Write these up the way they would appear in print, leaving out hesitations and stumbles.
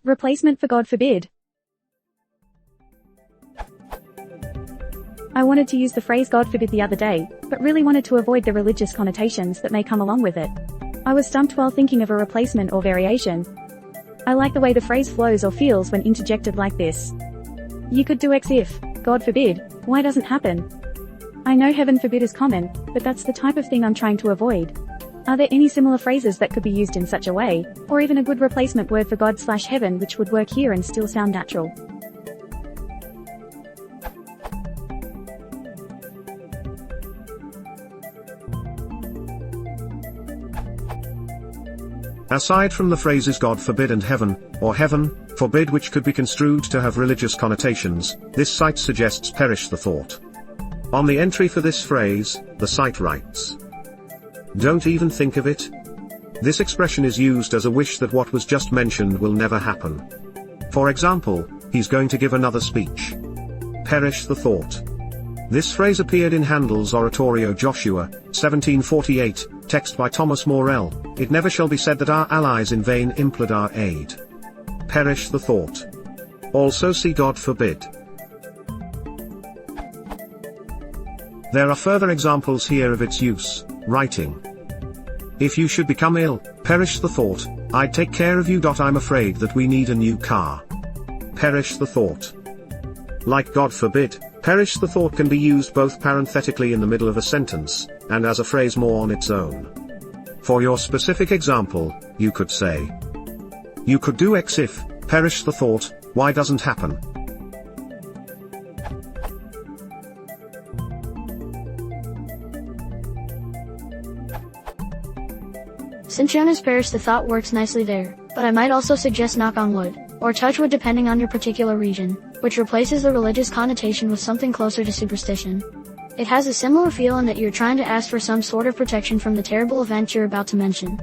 Replacement for God forbid. I wanted to use the phrase God forbid the other day, but really wanted to avoid the religious connotations that may come along with it. I was stumped while thinking of a replacement or variation. I like the way the phrase flows or feels when interjected like this. You could do X if, God forbid, Y doesn't happen. I know heaven forbid is common, but that's the type of thing I'm trying to avoid. Are there any similar phrases that could be used in such a way, or even a good replacement word for God/heaven which would work here and still sound natural? Aside from the phrases God forbid and heaven, or heaven forbid, which could be construed to have religious connotations, this site suggests perish the thought. On the entry for this phrase, the site writes, "Don't even think of it." This expression is used as a wish that what was just mentioned will never happen. For example, he's going to give another speech. Perish the thought. This phrase appeared in Handel's oratorio Joshua, 1748, text by Thomas Morell. "It never shall be said that our allies in vain implored our aid." Perish the thought. Also see God forbid. There are further examples here of its use, writing, "If you should become ill, perish the thought, I'd take care of you. I'm afraid that we need a new car." Perish the thought. Like God forbid, perish the thought can be used both parenthetically in the middle of a sentence, and as a phrase more on its own. For your specific example, you could say, "You could do X if, perish the thought, Y doesn't happen." Since Jonah's perish the thought works nicely there, but I might also suggest knock on wood, or touch wood depending on your particular region, which replaces the religious connotation with something closer to superstition. It has a similar feel in that you're trying to ask for some sort of protection from the terrible event you're about to mention.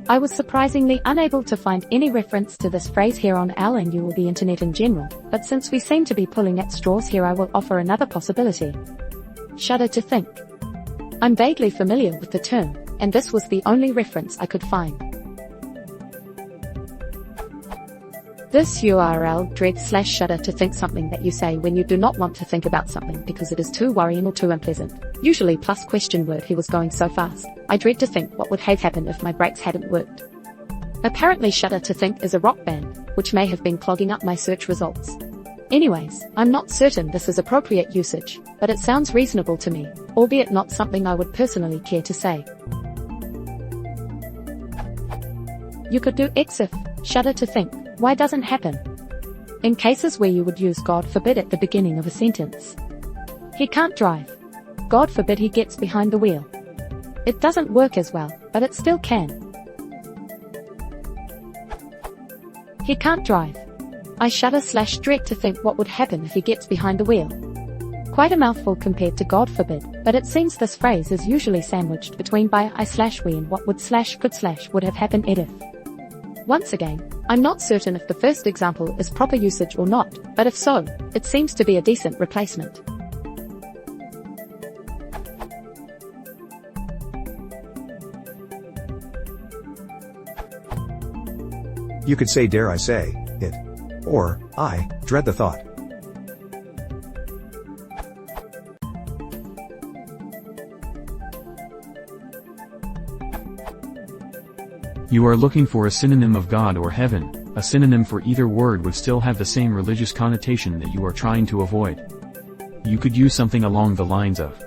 I was surprisingly unable to find any reference to this phrase here on LNU or the internet in general, but since we seem to be pulling at straws here, I will offer another possibility. Shudder to think. I'm vaguely familiar with the term, and this was the only reference I could find. This URL dread/shudder to think, something that you say when you do not want to think about something because it is too worrying or too unpleasant. Usually plus question word. He was going so fast. I dread to think what would have happened if my brakes hadn't worked. Apparently Shudder to Think is a rock band, which may have been clogging up my search results. Anyways, I'm not certain this is appropriate usage, but it sounds reasonable to me, albeit not something I would personally care to say. You could do X if, shudder to think, Y doesn't happen. In cases where you would use God forbid at the beginning of a sentence. He can't drive. God forbid he gets behind the wheel. It doesn't work as well, but it still can. He can't drive. I shudder/dread to think what would happen if he gets behind the wheel. Quite a mouthful compared to God forbid, but it seems this phrase is usually sandwiched between by I/we and what would have happened if. Once again, I'm not certain if the first example is proper usage or not, but if so, it seems to be a decent replacement. You could say dare I say, it. Or, I, dread the thought. You are looking for a synonym of God or heaven. A synonym for either word would still have the same religious connotation that you are trying to avoid. You could use something along the lines of,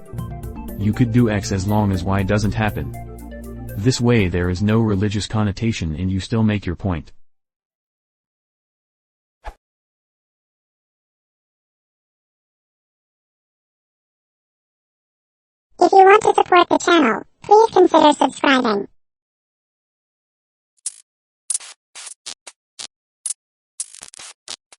you could do X as long as Y doesn't happen. This way there is no religious connotation and you still make your point. If you want to support the channel, please consider subscribing.